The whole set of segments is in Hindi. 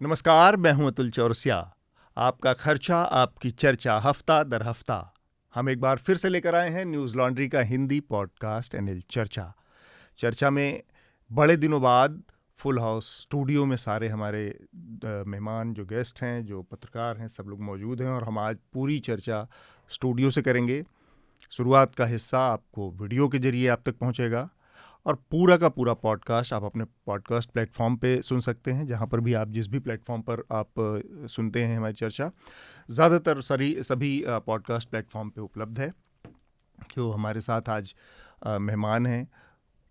नमस्कार, मैं हूं अतुल चौरसिया। आपका खर्चा आपकी चर्चा हफ्ता दर हफ्ता हम एक बार फिर से लेकर आए हैं न्यूज़ लॉन्ड्री का हिंदी पॉडकास्ट एनएल चर्चा। चर्चा में बड़े दिनों बाद फुल हाउस स्टूडियो में सारे हमारे मेहमान जो गेस्ट हैं, जो पत्रकार हैं, सब लोग मौजूद हैं और हम आज पूरी चर्चा स्टूडियो से करेंगे। शुरुआत का हिस्सा आपको वीडियो के जरिए आप तक पहुंचेगा और पूरा का पूरा पॉडकास्ट आप अपने पॉडकास्ट प्लेटफॉर्म पे सुन सकते हैं, जहां पर भी आप जिस भी प्लेटफॉर्म पर आप सुनते हैं हमारी चर्चा। ज़्यादातर सभी पॉडकास्ट प्लेटफॉर्म पे उपलब्ध है। जो हमारे साथ आज मेहमान हैं,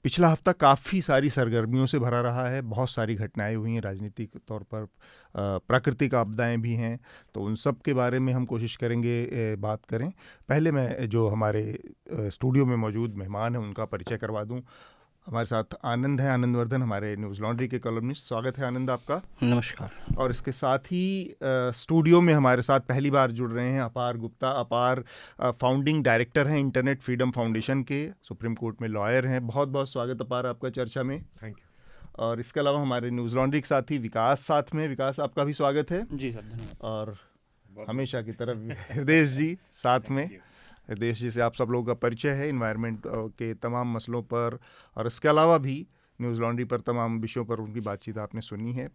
पिछला हफ्ता काफ़ी सारी सरगर्मियों से भरा रहा है। बहुत सारी घटनाएं हुई हैं राजनीतिक तौर पर, प्राकृतिक आपदाएं भी हैं, तो उन सब के बारे में हम कोशिश करेंगे बात करें। पहले मैं जो हमारे स्टूडियो में मौजूद मेहमान हैं उनका परिचय करवा दूं। हमारे साथ आनंद है, आनंद वर्धन, हमारे न्यूज़ लॉन्ड्री के कॉलमनिस्ट। स्वागत है आनंद आपका। नमस्कार। और इसके साथ ही स्टूडियो में हमारे साथ पहली बार जुड़ रहे हैं अपार गुप्ता। अपार फाउंडिंग डायरेक्टर हैं इंटरनेट फ्रीडम फाउंडेशन के, सुप्रीम कोर्ट में लॉयर हैं। बहुत बहुत स्वागत अपार आपका चर्चा में। Thank you. और इसके अलावा हमारे न्यूज़ लॉन्ड्री के साथ ही विकास साथ में। विकास, आपका भी स्वागत है। जी सर, धन्यवाद। और हमेशा की तरफ हृदय जी साथ में। हृदय जी से आप सब लोगों का परिचय है इन्वायरमेंट के तमाम मसलों पर, और इसके अलावा भी न्यूज़ लॉन्ड्री पर तमाम विषयों पर उनकी बातचीत आपने सुनी है।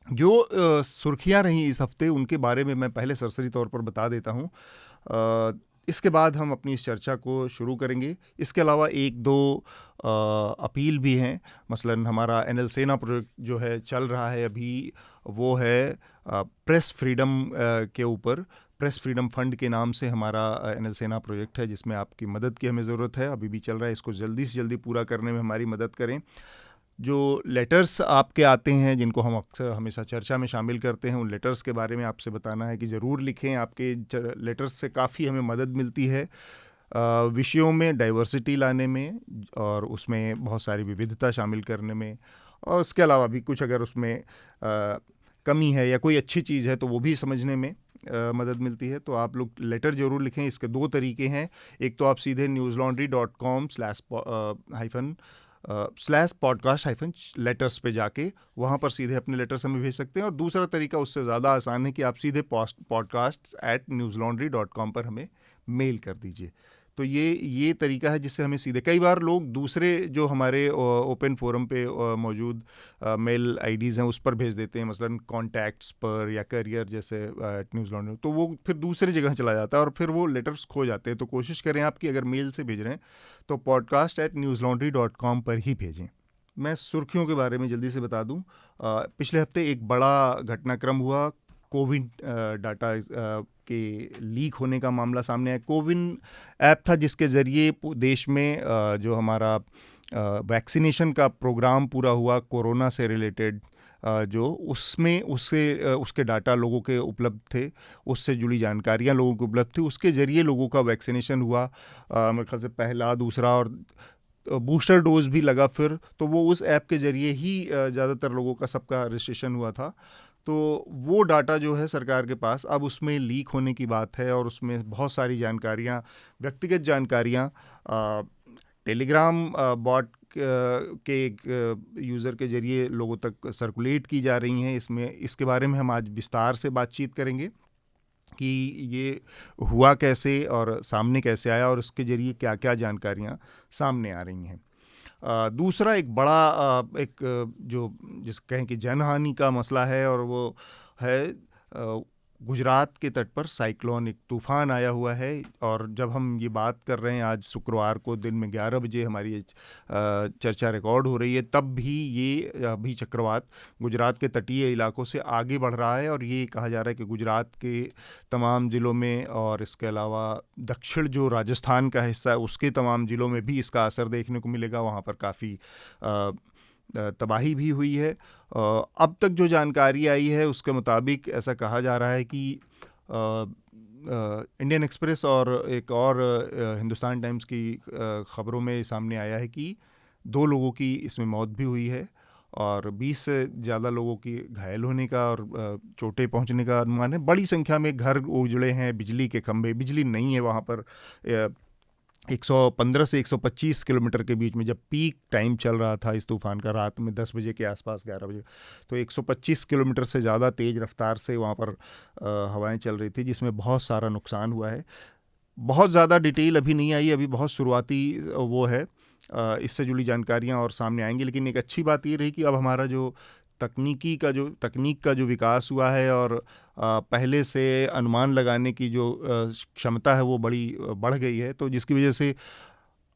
जो सुर्खियां रहीं इस हफ्ते, उनके बारे में मैं पहले सरसरी तौर पर बता देता हूं। इसके बाद हम अपनी इस चर्चा को शुरू करेंगे। इसके अलावा एक दो अपील भी हैं। मसलन हमारा एनएल सेना प्रोजेक्ट जो है चल रहा है अभी, वो है प्रेस फ्रीडम के ऊपर। प्रेस फ्रीडम फंड के नाम से हमारा एनएल सेना प्रोजेक्ट है, जिसमें आपकी मदद की हमें ज़रूरत है। अभी भी चल रहा है, इसको जल्दी से जल्दी पूरा करने में हमारी मदद करें। जो लेटर्स आपके आते हैं, जिनको हम अक्सर हमेशा चर्चा में शामिल करते हैं, उन लेटर्स के बारे में आपसे बताना है कि ज़रूर लिखें। आपके लेटर्स से काफ़ी हमें मदद मिलती है विषयों में डाइवर्सिटी लाने में, और उसमें बहुत सारी विविधता शामिल करने में। और उसके अलावा भी कुछ अगर उसमें कमी है या कोई अच्छी चीज़ है तो वो भी समझने में मदद मिलती है। तो आप लोग लेटर ज़रूर लिखें। इसके दो तरीके हैं। एक तो आप सीधे newslaundry.com/podcast-letters पे जाके वहाँ पर सीधे अपने लेटर्स हमें भेज सकते हैं। और दूसरा तरीका उससे ज़्यादा आसान है कि आप सीधे podcasts@newslaundry.com पर हमें मेल कर दीजिए। तो ये तरीका है जिससे हमें सीधे, कई बार लोग दूसरे जो हमारे ओपन फोरम पे मौजूद मेल आईडीज़ हैं उस पर भेज देते हैं, मसलन कॉन्टैक्ट्स पर या करियर जैसे न्यूज़ लॉन्ड्री, तो वो फिर दूसरी जगह चला जाता है और फिर वो लेटर्स खो जाते हैं। तो कोशिश करें आपकी, अगर मेल से भेज रहे हैं तो podcast@newslaundry.com पर ही भेजें। मैं सुर्खियों के बारे में जल्दी से बता दूं। पिछले हफ्ते एक बड़ा घटनाक्रम हुआ। कोविन डाटा के लीक होने का मामला सामने आया। कोविन ऐप था जिसके ज़रिए देश में जो हमारा वैक्सीनेशन का प्रोग्राम पूरा हुआ कोरोना से रिलेटेड, जो उसमें उसके डाटा लोगों के उपलब्ध थे, उससे जुड़ी जानकारियां लोगों को उपलब्ध थी, उसके ज़रिए लोगों का वैक्सीनेशन हुआ। मेरे ख्याल से पहला, दूसरा और बूस्टर डोज भी लगा फिर, तो वो उस ऐप के ज़रिए ही ज़्यादातर लोगों का सबका रजिस्ट्रेशन हुआ था। तो वो डाटा जो है सरकार के पास, अब उसमें लीक होने की बात है और उसमें बहुत सारी जानकारियां, व्यक्तिगत जानकारियां टेलीग्राम बॉट के एक यूज़र के ज़रिए लोगों तक सर्कुलेट की जा रही हैं। इसके बारे में हम आज विस्तार से बातचीत करेंगे कि ये हुआ कैसे और सामने कैसे आया और उसके ज़रिए क्या क्या जानकारियाँ सामने आ रही हैं। दूसरा एक बड़ा जिस कहें कि जनहानि का मसला है, और वो है गुजरात के तट पर साइक्लोन, एक तूफ़ान आया हुआ है। और जब हम ये बात कर रहे हैं आज शुक्रवार को दिन में 11 बजे हमारी चर्चा रिकॉर्ड हो रही है, तब भी ये अभी चक्रवात गुजरात के तटीय इलाकों से आगे बढ़ रहा है। और ये कहा जा रहा है कि गुजरात के तमाम ज़िलों में, और इसके अलावा दक्षिण जो राजस्थान का हिस्सा है उसके तमाम ज़िलों में भी इसका असर देखने को मिलेगा। वहाँ पर काफ़ी तबाही भी हुई है। अब तक जो जानकारी आई है उसके मुताबिक ऐसा कहा जा रहा है कि इंडियन एक्सप्रेस और एक और हिंदुस्तान टाइम्स की ख़बरों में सामने आया है कि 2 लोगों की इसमें मौत भी हुई है और 20 से ज़्यादा लोगों की घायल होने का और चोटें पहुंचने का अनुमान है। बड़ी संख्या में घर उजड़े हैं, बिजली के खंभे, बिजली नहीं है वहाँ पर, 115 से 125 किलोमीटर के बीच में, जब पीक टाइम चल रहा था इस तूफ़ान का, रात में 10 बजे के आसपास, 11 बजे, तो 125 किलोमीटर से ज़्यादा तेज़ रफ्तार से वहाँ पर हवाएं चल रही थी, जिसमें बहुत सारा नुकसान हुआ है। बहुत ज़्यादा डिटेल अभी नहीं आई, अभी बहुत शुरुआती वो है, इससे जुड़ी जानकारियाँ और सामने आएंगी। लेकिन एक अच्छी बात ये रही कि अब हमारा जो तकनीक का जो विकास हुआ है और पहले से अनुमान लगाने की जो क्षमता है वो बढ़ गई है, तो जिसकी वजह से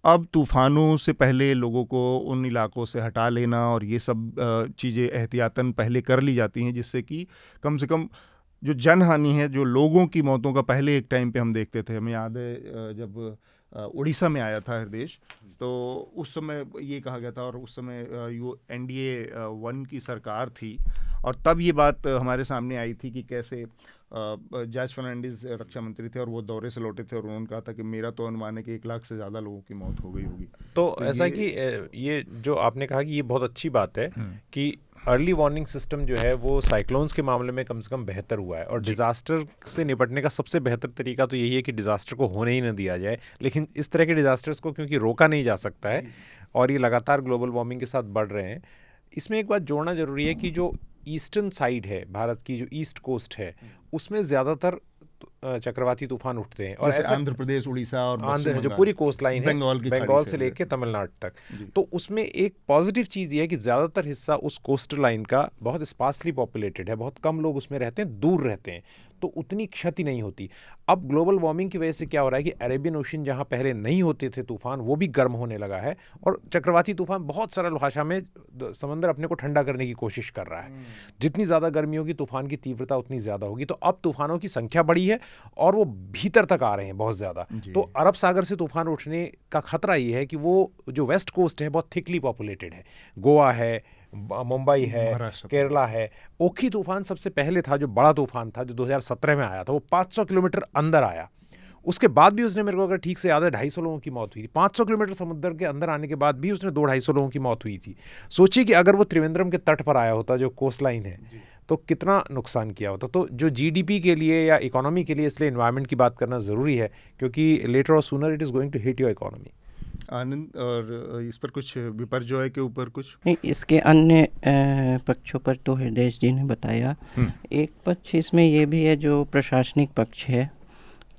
अब तूफ़ानों से पहले लोगों को उन इलाकों से हटा लेना और ये सब चीज़ें एहतियातन पहले कर ली जाती हैं, जिससे कि कम से कम जो जनहानि है, जो लोगों की मौतों का पहले एक टाइम पे हम देखते थे, हमें याद है जब उड़ीसा में आया था हृदय, तो उस समय ये कहा गया था, और उस समय NDA 1 की सरकार थी, और तब ये बात हमारे सामने आई थी कि कैसे जॉर्ज फर्नांडिस रक्षा मंत्री थे और वो दौरे से लौटे थे, और उन्होंने कहा था कि मेरा तो अनुमान है कि 1 लाख से ज़्यादा लोगों की मौत हो गई होगी। तो ऐसा कि ये जो आपने कहा कि ये बहुत अच्छी बात है कि अर्ली वार्निंग सिस्टम जो है वो साइक्लोन्स के मामले में कम से कम बेहतर हुआ है, और डिज़ास्टर से निपटने का सबसे बेहतर तरीका तो यही है कि डिज़ास्टर को होने ही न दिया जाए। लेकिन इस तरह के डिज़ास्टर्स को क्योंकि रोका नहीं जा सकता है और ये लगातार ग्लोबल वार्मिंग के साथ बढ़ रहे हैं, इसमें एक बात जोड़ना ज़रूरी है कि जो ईस्टर्न साइड है भारत की, जो ईस्ट कोस्ट है, उसमें ज़्यादातर चक्रवाती तूफान उठते हैं, और ऐसा आंध्र प्रदेश, उड़ीसा और आंध्र जो पूरी कोस्ट लाइन है बंगाल से लेके तमिलनाडु तक, तो उसमें एक पॉजिटिव चीज़ ये है कि ज़्यादातर हिस्सा उस कोस्टल लाइन का बहुत स्पार्सली पॉपुलेटेड है, बहुत कम लोग उसमें रहते हैं, दूर रहते हैं, तो उतनी क्षति नहीं होती। अब ग्लोबल वार्मिंग की वजह से क्या हो रहा है कि अरेबियन ओशन जहाँ पहले नहीं होते थे तूफान, वो भी गर्म होने लगा है, और चक्रवाती तूफान बहुत सरल भाषा में समंदर अपने को ठंडा करने की कोशिश कर रहा है। जितनी ज़्यादा गर्मी होगी तूफान की तीव्रता उतनी ज़्यादा होगी, तो अब तूफानों की संख्या बढ़ी है और वो भीतर तक आ रहे हैं बहुत ज़्यादा। तो अरब सागर से तूफान उठने का खतरा ये है कि वो जो वेस्ट कोस्ट है बहुत थिकली पॉपुलेटेड है, गोवा है, मुंबई है, केरला है। ओखी तूफान सबसे पहले था, जो बड़ा तूफान था, जो 2017 में आया था, वो 500 किलोमीटर अंदर आया। उसके बाद भी उसने, मेरे को अगर ठीक से याद है, 250 लोगों की मौत हुई थी। 500 किलोमीटर समुद्र के अंदर आने के बाद भी उसने 250 लोगों की मौत हुई थी। सोचिए कि अगर वो त्रिवेंद्रम के तट पर आया होता, जो कोस्ट लाइन है, तो कितना नुकसान किया होता। तो जो GDP के लिए या इकोनॉमी के लिए, इसलिए एनवायरनमेंट की बात करना ज़रूरी है, क्योंकि later or sooner it is going to hit your economy. Anand, और इस पर कुछ विपर्जय के ऊपर कुछ नहीं, इसके अन्य पक्षों पर तो हृदय जी ने बताया। एक पक्ष इसमें ये भी है जो प्रशासनिक पक्ष है,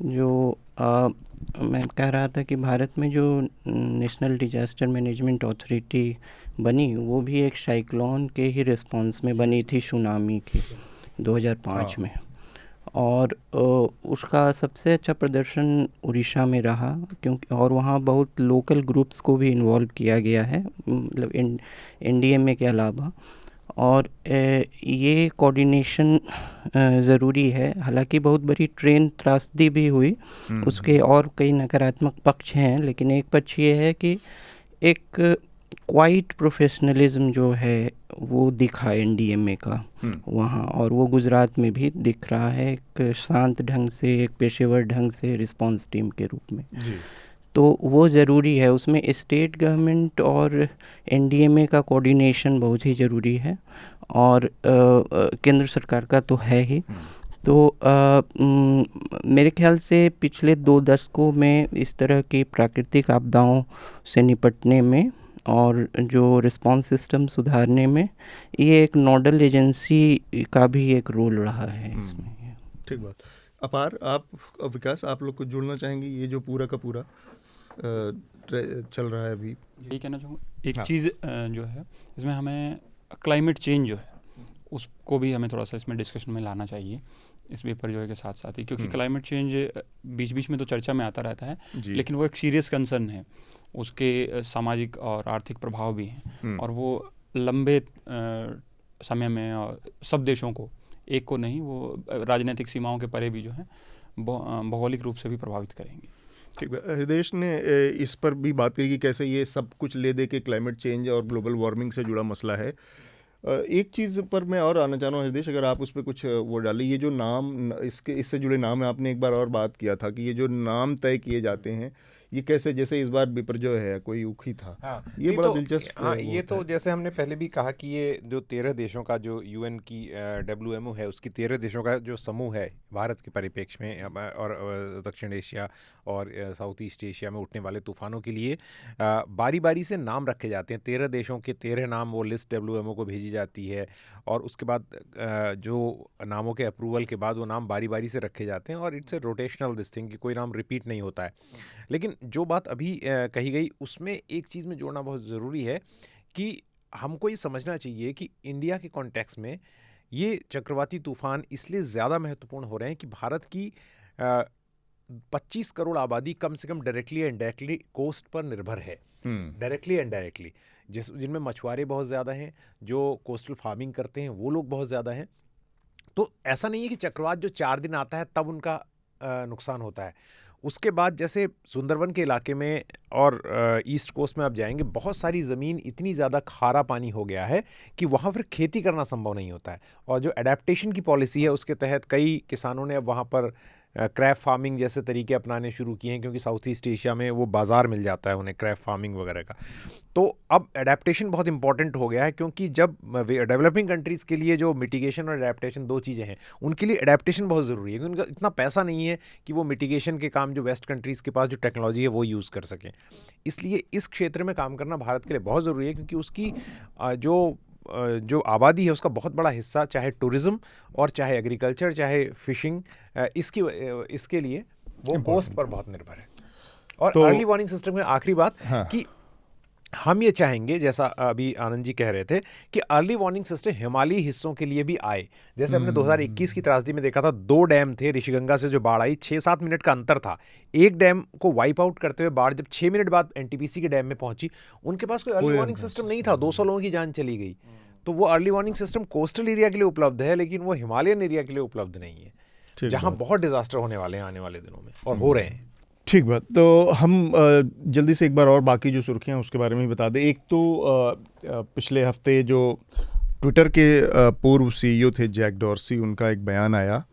जो मैं कह रहा था कि भारत में जो नेशनल डिजास्टर मैनेजमेंट अथॉरिटी बनी, वो भी एक साइक्लोन के ही रिस्पांस में बनी थी, सुनामी की 2005 में, और उसका सबसे अच्छा प्रदर्शन उड़ीसा में रहा, क्योंकि और वहाँ बहुत लोकल ग्रुप्स को भी इन्वॉल्व किया गया है, मतलब NDMA के अलावा, और ये कोऑर्डिनेशन ज़रूरी है। हालांकि बहुत बड़ी ट्रेन त्रासदी भी हुई, उसके और कई नकारात्मक पक्ष हैं, लेकिन एक पक्ष ये है कि एक क्वाइट प्रोफेशनलिज्म जो है वो दिखा NDMA का वहाँ, और वो गुजरात में भी दिख रहा है, एक शांत ढंग से, एक पेशेवर ढंग से रिस्पांस टीम के रूप में जी। तो वो ज़रूरी है, उसमें स्टेट गवर्नमेंट और NDMA का कोऑर्डिनेशन बहुत ही ज़रूरी है, और केंद्र सरकार का तो है ही। तो मेरे ख्याल से पिछले 2 दशकों में इस तरह की प्राकृतिक आपदाओं से निपटने में और जो रिस्पांस सिस्टम सुधारने में ये एक नोडल एजेंसी का भी एक रोल रहा है इसमें। ठीक बात। अपार, आप, विकास, आप लोग कुछ जुड़ना चाहेंगे? ये जो पूरा का पूरा चल रहा है अभी, यही कहना चाहूँगा। एक चीज़ जो है इसमें हमें क्लाइमेट चेंज जो है उसको भी हमें थोड़ा सा इसमें डिस्कशन में लाना चाहिए, इस पेपर जो है के साथ साथ ही, क्योंकि क्लाइमेट चेंज बीच बीच में तो चर्चा में आता रहता है, लेकिन वो एक सीरियस कंसर्न है, उसके सामाजिक और आर्थिक प्रभाव भी हैं, और वो लंबे समय में और सब देशों को, एक को नहीं, वो राजनीतिक सीमाओं के परे भी जो है भौगोलिक रूप से भी प्रभावित करेंगे। ठीक है। हृदय ने इस पर भी बात की कि कैसे ये सब कुछ ले दे के क्लाइमेट चेंज और ग्लोबल वार्मिंग से जुड़ा मसला है। एक चीज़ पर मैं और आना चाह रहा हूँ हृदय, अगर आप उस पर कुछ वो डालें, ये जो नाम, इससे जुड़े नाम है, आपने एक बार और बात किया था कि ये जो नाम तय किए जाते हैं, ये कैसे, जैसे इस बार बिपरजॉय है, कोई उखी था। हाँ, ये बड़ा दिलचस्प। हाँ, ये तो जैसे हमने पहले भी कहा कि ये जो 13 देशों का जो यूएन की WMO है, उसकी 13 देशों का जो समूह है भारत के परिप्रेक्ष्य में, और दक्षिण एशिया और साउथ ईस्ट एशिया में उठने वाले तूफानों के लिए बारी बारी से नाम रखे जाते हैं। 13 देशों के 13 नाम वो लिस्ट WMO को भेजी जाती है, और उसके बाद जो नामों के अप्रूवल के बाद वो नाम बारी बारी से रखे जाते हैं, और it's a rotational this thing कि कोई नाम रिपीट नहीं होता है। लेकिन जो बात अभी कही गई, उसमें एक चीज़ में जोड़ना बहुत ज़रूरी है कि हमको ये समझना चाहिए कि इंडिया के कॉन्टेक्स्ट में ये चक्रवाती तूफान इसलिए ज़्यादा महत्वपूर्ण हो रहे हैं कि भारत की 25 करोड़ आबादी कम से कम डायरेक्टली एंड इनडायरेक्टली कोस्ट पर निर्भर है। डायरेक्टली एंड इनडायरेक्टली, जिनमें मछुआरे बहुत ज़्यादा हैं, जो कोस्टल फार्मिंग करते हैं वो लोग बहुत ज़्यादा हैं। तो ऐसा नहीं है कि चक्रवात जो 4 दिन आता है तब उनका नुकसान होता है। उसके बाद जैसे सुंदरवन के इलाके में और ईस्ट कोस्ट में आप जाएंगे, बहुत सारी ज़मीन इतनी ज़्यादा खारा पानी हो गया है कि वहाँ फिर खेती करना संभव नहीं होता है। और जो एडेप्टेशन की पॉलिसी है उसके तहत कई किसानों ने अब वहाँ पर क्रैप फार्मिंग जैसे तरीके अपनाने शुरू किए हैं, क्योंकि साउथ ईस्ट एशिया में वो बाज़ार मिल जाता है उन्हें क्रैप फार्मिंग वगैरह का। तो अब एडेप्टेशन बहुत इंपॉर्टेंट हो गया है, क्योंकि जब डेवलपिंग कंट्रीज़ के लिए जो मिटिगेशन और एडेप्टेशन दो चीज़ें हैं, उनके लिए एडेप्टेशन बहुत ज़रूरी है, क्योंकि उनका इतना पैसा नहीं है कि वो मिटिगेशन के काम जो वेस्ट कंट्रीज़ के पास जो टेक्नोलॉजी है वो यूज़ कर सकें। इसलिए इस क्षेत्र में काम करना भारत के लिए बहुत ज़रूरी है, क्योंकि उसकी जो आबादी है उसका बहुत बड़ा हिस्सा, चाहे टूरिज़्म और चाहे एग्रीकल्चर, चाहे फिशिंग, इसके लिए वो कोस्ट पर बहुत निर्भर है। और तो अर्ली वार्निंग सिस्टम में आखिरी बात, हाँ, कि हम ये चाहेंगे, जैसा अभी आनंद जी कह रहे थे, कि अर्ली वार्निंग सिस्टम हिमालयी हिस्सों के लिए भी आए। जैसे हमने 2021 की त्रासदी में देखा था, 2 डैम थे, ऋषिगंगा से जो बाढ़ आई 6-7 मिनट का अंतर था। एक डैम को वाइप आउट करते हुए बाढ़ जब 6 मिनट बाद NTPC के डैम में पहुंची, उनके पास कोई अर्ली वार्निंग सिस्टम नहीं था, 200 लोगों की जान चली गई। तो वो early warning system coastal area के लिए उपलब्ध है, लेकिन वो हिमालयन एरिया के लिए उपलब्ध नहीं है, जहाँ बहुत डिजास्टर होने वाले हैं आने वाले दिनों में, और हो रहे हैं। ठीक बात। तो हम जल्दी से एक बार और बाकी जो सुर्खियां उसके बारे में भी बता दें। एक तो पिछले हफ्ते जो ट्विटर के पूर्व CEO थे जैक डॉर्सी, उनका एक बयान आया,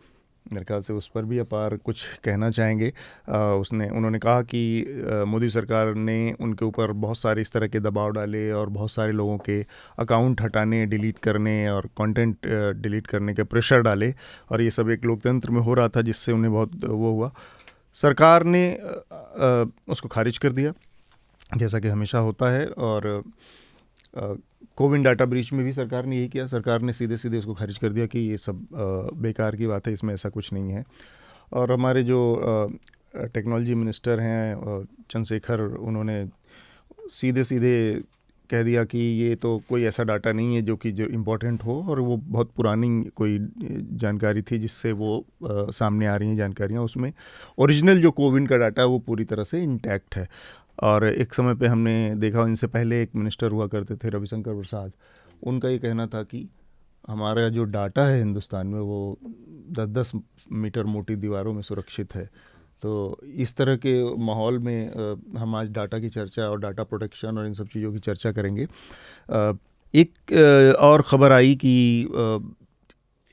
मेरे ख्याल से उस पर भी अपार कुछ कहना चाहेंगे। उन्होंने कहा कि मोदी सरकार ने उनके ऊपर बहुत सारे इस तरह के दबाव डाले और बहुत सारे लोगों के अकाउंट हटाने, डिलीट करने और कंटेंट डिलीट करने के प्रेशर डाले, और ये सब एक लोकतंत्र में हो रहा था, जिससे उन्हें बहुत वो हुआ। सरकार ने उसको खारिज कर दिया, जैसा कि हमेशा होता है। और कोविन डाटा ब्रीच में भी सरकार ने यही किया, सरकार ने सीधे सीधे उसको खारिज कर दिया कि ये सब बेकार की बात है, इसमें ऐसा कुछ नहीं है। और हमारे जो टेक्नोलॉजी मिनिस्टर हैं चंद्रशेखर, उन्होंने सीधे सीधे कह दिया कि ये तो कोई ऐसा डाटा नहीं है जो इम्पोर्टेंट हो, और वो बहुत पुरानी कोई जानकारी थी जिससे वो सामने आ रही हैं जानकारियाँ। उसमें ओरिजिनल जो कोविन का डाटा है वो पूरी तरह से इंटैक्ट है। और एक समय पे हमने देखा, इनसे पहले एक मिनिस्टर हुआ करते थे रविशंकर प्रसाद, उनका ये कहना था कि हमारा जो डाटा है हिंदुस्तान में वो 10-10 मीटर मोटी दीवारों में सुरक्षित है। तो इस तरह के माहौल में हम आज डाटा की चर्चा और डाटा प्रोटेक्शन और इन सब चीज़ों की चर्चा करेंगे। एक और ख़बर आई कि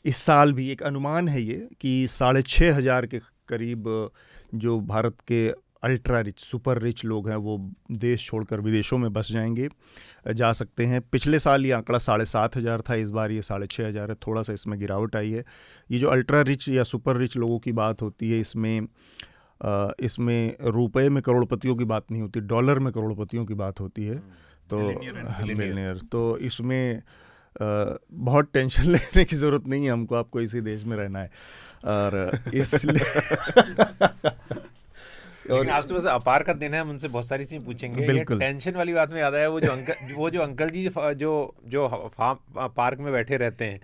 इस साल भी एक अनुमान है ये कि 6,500 के करीब जो भारत के अल्ट्रा रिच, सुपर रिच लोग हैं वो देश छोड़कर विदेशों में बस जाएंगे, जा सकते हैं। पिछले साल ये आंकड़ा 7,500 था, इस बार ये 6,500 है, थोड़ा सा इसमें गिरावट आई है। ये जो अल्ट्रा रिच या सुपर रिच लोगों की बात होती है, इसमें रुपए में करोड़पतियों की बात नहीं होती, डॉलर में करोड़पतियों की बात होती है। तो मिलियनियर, तो इसमें बहुत टेंशन लेने की ज़रूरत नहीं है हमको, आपको इसी देश में रहना है। और इसलिए और आज तो वैसे अपार का दिन है, हम उनसे बहुत सारी चीज़ पूछेंगे। बिल्कुल। टेंशन वाली बात में याद आया, वो जो अंकल जी जो पार्क में बैठे रहते हैं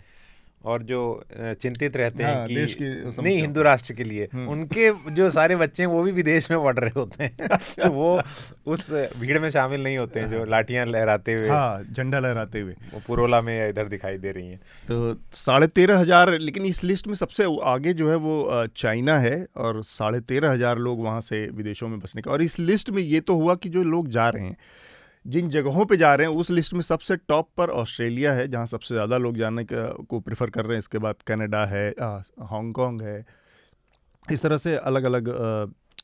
और जो चिंतित रहते हैं कि देश की नहीं, हिंदू राष्ट्र के लिए, उनके जो सारे बच्चे हैं वो भी विदेश में पढ़ रहे होते हैं तो वो उस भीड़ में शामिल नहीं होते हैं जो लाठियां लहराते हुए, झंडा लहराते हुए वो पुरोला में इधर दिखाई दे रही हैं। तो 13,500, लेकिन इस लिस्ट में सबसे आगे जो है वो चाइना है, और 13,500 लोग वहाँ से विदेशों में बसने का। और इस लिस्ट में ये तो हुआ कि जो लोग जा रहे हैं, जिन जगहों पे जा रहे हैं, उस लिस्ट में सबसे टॉप पर ऑस्ट्रेलिया है, जहाँ सबसे ज़्यादा लोग जाने को प्रेफर कर रहे हैं। इसके बाद कनाडा है, हांगकांग है, इस तरह से अलग अलग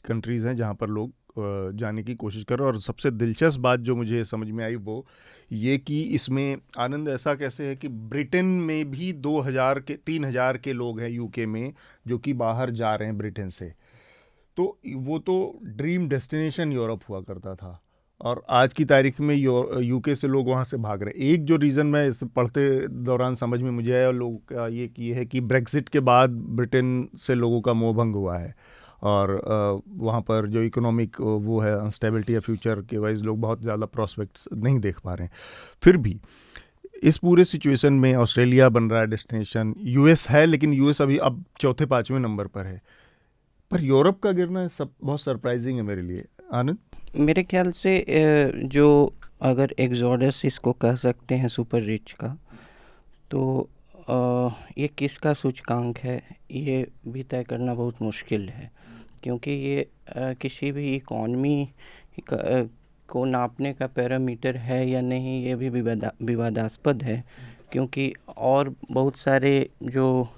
कंट्रीज़ हैं जहाँ पर लोग जाने की कोशिश कर रहा हूँ। और सबसे दिलचस्प बात जो मुझे समझ में आई वो ये कि इसमें आनंद ऐसा कैसे है कि ब्रिटेन में भी 2000 के 3000 के लोग हैं यूके में जो कि बाहर जा रहे हैं ब्रिटेन से। तो वो तो ड्रीम डेस्टिनेशन यूरोप हुआ करता था और आज की तारीख में यूके से लोग वहाँ से भाग रहे हैं। एक जो रीज़न मैं इस पढ़ते दौरान समझ में मुझे आया लोगों का ये है कि ब्रेक्सिट के बाद ब्रिटेन से लोगों का मोह भंग हुआ है और वहाँ पर जो इकोनॉमिक वो है अनस्टेबिलिटी या फ्यूचर के वाइज लोग बहुत ज़्यादा प्रॉस्पेक्ट्स नहीं देख पा रहे हैं। फिर भी इस पूरे सिचुएशन में ऑस्ट्रेलिया बन रहा है डेस्टिनेशन, यूएस है लेकिन यूएस अभी अब 4-5वें नंबर पर है, पर यूरोप का गिरना सब बहुत सरप्राइजिंग है मेरे लिए। आनंद, मेरे ख्याल से जो अगर एग्जोडस इसको कह सकते हैं सुपर रिच का, तो ये किसका सूचकांक है ये भी तय करना बहुत मुश्किल है, क्योंकि ये किसी भी इकॉनमी को नापने का पैरामीटर है या नहीं ये भी विवादास्पद है, क्योंकि और बहुत सारे जो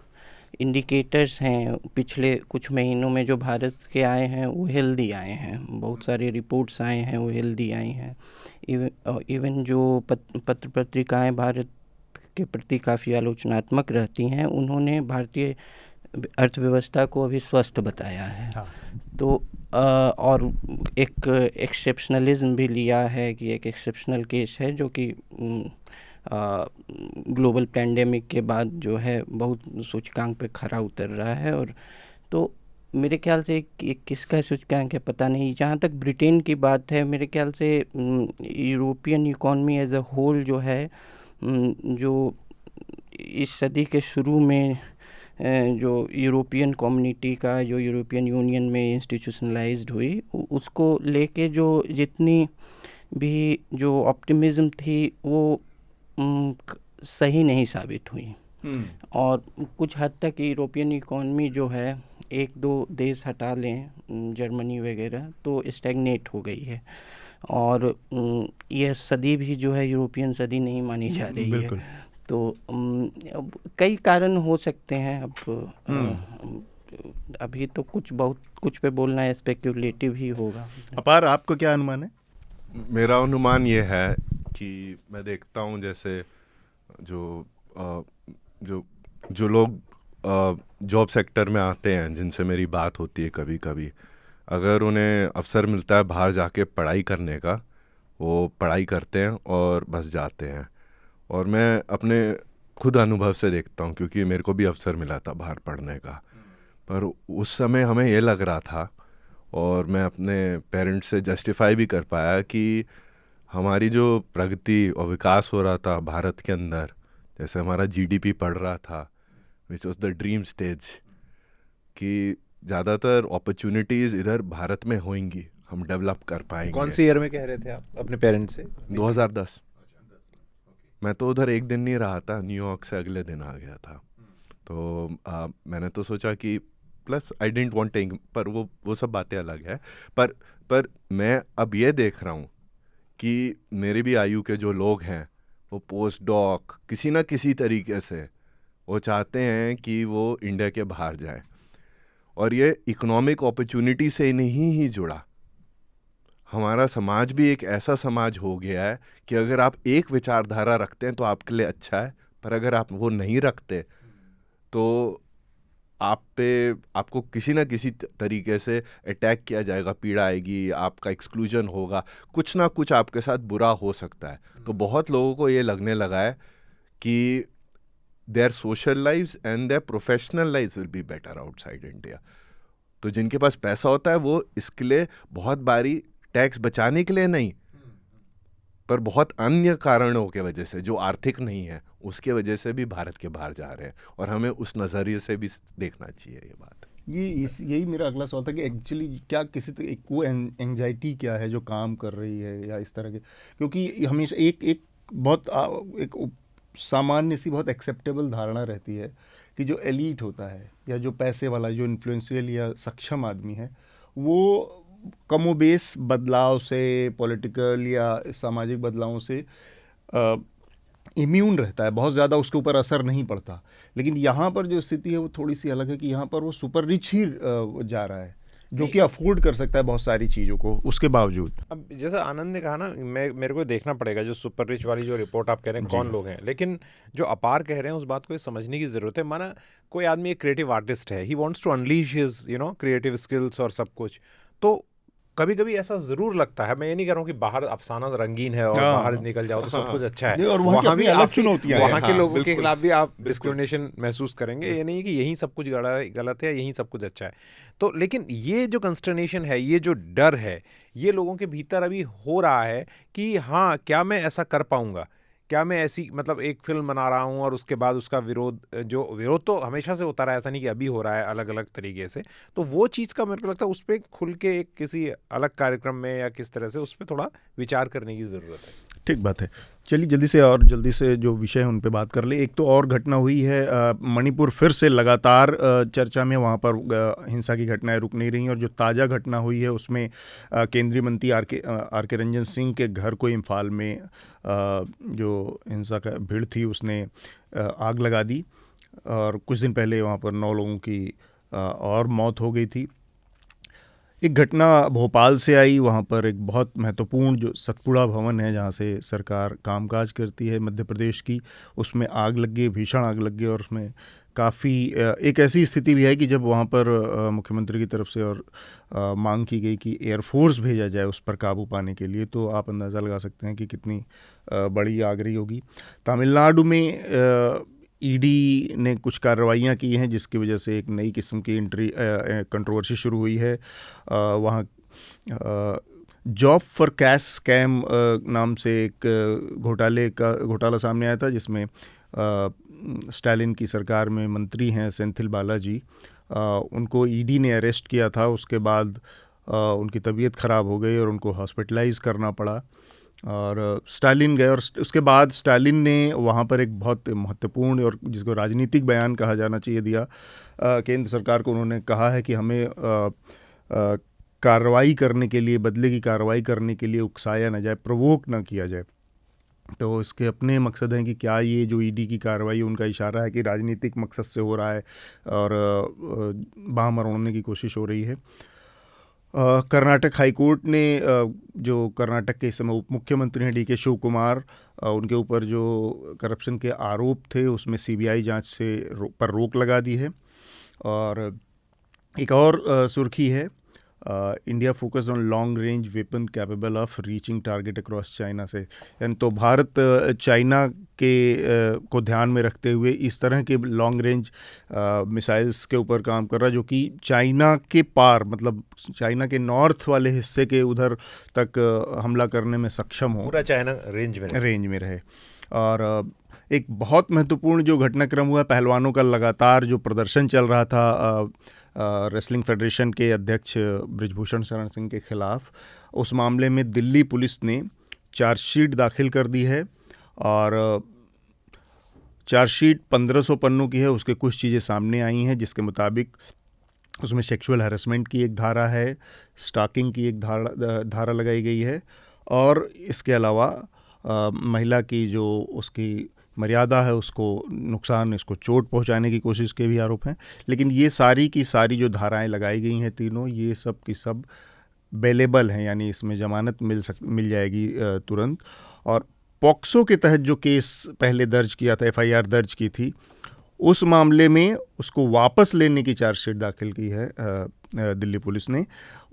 इंडिकेटर्स हैं पिछले कुछ महीनों में जो भारत के आए हैं वो हेल्दी आए हैं, बहुत सारी रिपोर्ट्स आए हैं वो हेल्दी आई हैं। इवन जो पत्र पत्रिकाएं भारत के प्रति काफ़ी आलोचनात्मक रहती हैं उन्होंने भारतीय अर्थव्यवस्था को अभी स्वस्थ बताया है। हाँ। तो और एक एक्सेप्शनलिज्म भी लिया है कि एक एक्सेप्शनल केस है जो कि ग्लोबल पैंडेमिक के बाद जो है बहुत सूचकांक पे खरा उतर रहा है। और तो मेरे ख्याल से किसका सूचकांक है पता नहीं। जहाँ तक ब्रिटेन की बात है, मेरे ख्याल से European economy as a whole जो है, जो इस सदी के शुरू में जो यूरोपियन कम्युनिटी का जो यूरोपियन यूनियन में इंस्टीट्यूशनलाइज्ड हुई, उसको लेके जो जितनी भी जो ऑप्टिमिज्म थी वो सही नहीं साबित हुई। और कुछ हद तक यूरोपियन इकॉनमी जो है, एक दो देश हटा लें जर्मनी वगैरह, तो स्टैग्नेट हो गई है। और यह सदी भी जो है यूरोपियन सदी नहीं मानी जा रही है। तो कई कारण हो सकते हैं। अब अभी तो बहुत कुछ पे बोलना है, स्पेक्युलेटिव ही होगा। अपार, आपको क्या अनुमान है? मेरा अनुमान ये है कि मैं देखता हूँ जैसे जो लोग जॉब सेक्टर में आते हैं जिनसे मेरी बात होती है कभी कभी, अगर उन्हें अवसर मिलता है बाहर जाके पढ़ाई करने का, वो पढ़ाई करते हैं और बस जाते हैं। और मैं अपने खुद अनुभव से देखता हूँ, क्योंकि मेरे को भी अवसर मिला था बाहर पढ़ने का, पर उस समय हमें ये लग रहा था और मैं अपने पेरेंट्स से जस्टिफाई भी कर पाया कि हमारी जो प्रगति और विकास हो रहा था भारत के अंदर, जैसे हमारा जीडीपी बढ़ रहा था, which was the dream stage, कि ज़्यादातर अपॉर्चुनिटीज़ इधर भारत में होंगी, हम डेवलप कर पाएंगे। कौन से ईयर में कह रहे थे आप अपने पेरेंट्स से? 2010। मैं तो उधर एक दिन नहीं रहा था, न्यूयॉर्क से अगले दिन आ गया था। तो मैंने तो सोचा कि प्लस आई डेंट वांट, पर वो सब बातें अलग है। पर मैं अब ये देख रहा हूँ कि मेरी भी आयु के जो लोग हैं वो पोस्ट डॉक किसी ना किसी तरीके से वो चाहते हैं कि वो इंडिया के बाहर जाए। और ये इकोनॉमिक अपॉर्चुनिटी से नहीं ही जुड़ा, हमारा समाज भी एक ऐसा समाज हो गया है कि अगर आप एक विचारधारा रखते हैं तो आपके लिए अच्छा है, पर अगर आप वो नहीं रखते तो आपको किसी ना किसी तरीके से अटैक किया जाएगा, पीड़ा आएगी, आपका एक्सक्लूजन होगा, कुछ ना कुछ आपके साथ बुरा हो सकता है। तो बहुत लोगों को ये लगने लगा है कि their social lives and their professional lives will be better outside India. तो जिनके पास पैसा होता है वो इसके लिए बहुत बारी टैक्स बचाने के लिए नहीं, पर बहुत अन्य कारणों के वजह से जो आर्थिक नहीं है उसके वजह से भी भारत के बाहर जा रहे हैं। और हमें उस नज़रिए से भी देखना चाहिए ये बात। यही मेरा अगला सवाल था कि एक्चुअली क्या किसी वो एंजाइटी क्या है जो काम कर रही है या इस तरह के, क्योंकि हमेशा एक सामान्य सी बहुत एक्सेप्टेबल धारणा रहती है कि जो एलीट होता है या जो पैसे वाला, जो इन्फ्लुएंशियल या सक्षम आदमी है, वो कमोबेश बदलाव से, पॉलिटिकल या सामाजिक बदलावों से इम्यून रहता है, बहुत ज़्यादा उसके ऊपर असर नहीं पड़ता। लेकिन यहाँ पर जो स्थिति है वो थोड़ी सी अलग है कि यहाँ पर वो सुपर रिच ही जा रहा है, जो कि अफोर्ड कर सकता है बहुत सारी चीज़ों को, उसके बावजूद। अब जैसे आनंद ने कहा ना, मेरे को देखना पड़ेगा जो सुपर रिच वाली जो रिपोर्ट आप कह रहे हैं कौन लोग हैं, लेकिन जो अपार कह रहे हैं उस बात को ये समझने की ज़रूरत है। माना कोई आदमी एक क्रिएटिव आर्टिस्ट है, he wants to unleash his creative skills और सब कुछ, तो कभी कभी ऐसा जरूर लगता है, मैं ये नहीं कह रहा हूँ कि बाहर अफसाना रंगीन है और बाहर निकल जाओ तो सब कुछ अच्छा है, और वहाँ भी अलग चुनौतियां हैं, वहाँ के लोगों के खिलाफ भी आप डिस्क्रिमिनेशन महसूस करेंगे। ये नहीं कि यही सब कुछ गलत है, यही सब कुछ अच्छा है। तो लेकिन ये जो कंस्टर्नेशन है, ये जो डर है, ये लोगों के भीतर अभी हो रहा है कि हाँ, क्या मैं ऐसा कर पाऊंगा, क्या मैं ऐसी मतलब एक फिल्म बना रहा हूँ और उसके बाद उसका विरोध तो हमेशा से होता रहा है, ऐसा नहीं कि अभी हो रहा है अलग अलग तरीके से। तो वो चीज़ का मेरे को लगता है उस पर खुल के एक किसी अलग कार्यक्रम में या किस तरह से उस पर थोड़ा विचार करने की ज़रूरत है। ठीक बात है। चलिए जल्दी से जो विषय है उन पे बात कर ले। एक तो और घटना हुई है, मणिपुर फिर से लगातार चर्चा में, वहाँ पर हिंसा की घटनाएं रुक नहीं रही, और जो ताज़ा घटना हुई है उसमें केंद्रीय मंत्री आर के रंजन सिंह के घर को इम्फाल में जो हिंसा का भीड़ थी उसने आग लगा दी, और कुछ दिन पहले वहाँ पर 9 लोगों की और मौत हो गई थी। एक घटना भोपाल से आई, वहाँ पर एक बहुत महत्वपूर्ण जो सतपुड़ा भवन है जहाँ से सरकार कामकाज करती है मध्य प्रदेश की, उसमें आग लग गई, भीषण आग लग गई, और उसमें काफ़ी एक ऐसी स्थिति भी है कि जब वहाँ पर मुख्यमंत्री की तरफ से और मांग की गई कि एयरफोर्स भेजा जाए उस पर काबू पाने के लिए, तो आप अंदाज़ा लगा सकते हैं कि कितनी बड़ी आग रही होगी। तमिलनाडु में ईडी ने कुछ कार्रवाइयाँ की हैं जिसकी वजह से एक नई किस्म की कंट्रोवर्सी शुरू हुई है। वहाँ जॉब फॉर कैश स्कैम नाम से एक घोटाला सामने आया था, जिसमें स्टालिन की सरकार में मंत्री हैं सेंथिल बालाजी, उनको ईडी ने अरेस्ट किया था। उसके बाद उनकी तबीयत ख़राब हो गई और उनको हॉस्पिटलाइज करना पड़ा, और स्टालिन गए, और उसके बाद स्टालिन ने वहाँ पर एक बहुत महत्वपूर्ण और जिसको राजनीतिक बयान कहा जाना चाहिए दिया केंद्र सरकार को। उन्होंने कहा है कि हमें कार्रवाई करने के लिए, बदले की कार्रवाई करने के लिए उकसाया न जाए, प्रवोक न किया जाए। तो इसके अपने मकसद हैं कि क्या ये जो ईडी की कार्रवाई, उनका इशारा है कि राजनीतिक मकसद से हो रहा है और बाँह मरोड़ने की कोशिश हो रही है। कर्नाटक हाईकोर्ट ने जो कर्नाटक के इस समय उप मुख्यमंत्री हैं DK शिव कुमार, उनके ऊपर जो करप्शन के आरोप थे उसमें CBI जांच पर रोक लगा दी है। और एक और सुर्खी है, India focused on long range weapon capable of reaching target across China से, यानी तो भारत चाइना के को ध्यान में रखते हुए इस तरह के लॉन्ग रेंज मिसाइल्स के ऊपर काम कर रहा है जो कि चाइना के पार, मतलब चाइना के नॉर्थ वाले हिस्से के उधर तक हमला करने में सक्षम हो, पूरा चाइना रेंज में रहे। और एक बहुत महत्वपूर्ण जो घटनाक्रम हुआ, पहलवानों का लगातार जो प्रदर्शन चल रहा था रेसलिंग फेडरेशन के अध्यक्ष बृजभूषण शरण सिंह के खिलाफ, उस मामले में दिल्ली पुलिस ने चार्जशीट दाखिल कर दी है, और चार्जशीट 1500 पन्नों की है। उसके कुछ चीज़ें सामने आई हैं जिसके मुताबिक उसमें सेक्सुअल हैरेसमेंट की एक धारा है, स्टॉकिंग की एक धारा लगाई गई है, और इसके अलावा महिला की जो उसकी मर्यादा है उसको नुकसान, इसको चोट पहुंचाने की कोशिश के भी आरोप हैं। लेकिन ये सारी की सारी जो धाराएं लगाई गई हैं तीनों, ये सब की सब बेलेबल हैं, यानी इसमें ज़मानत मिल जाएगी तुरंत। और पॉक्सो के तहत जो केस पहले दर्ज किया था, FIR दर्ज की थी, उस मामले में उसको वापस लेने की चार्जशीट दाखिल की है दिल्ली पुलिस ने।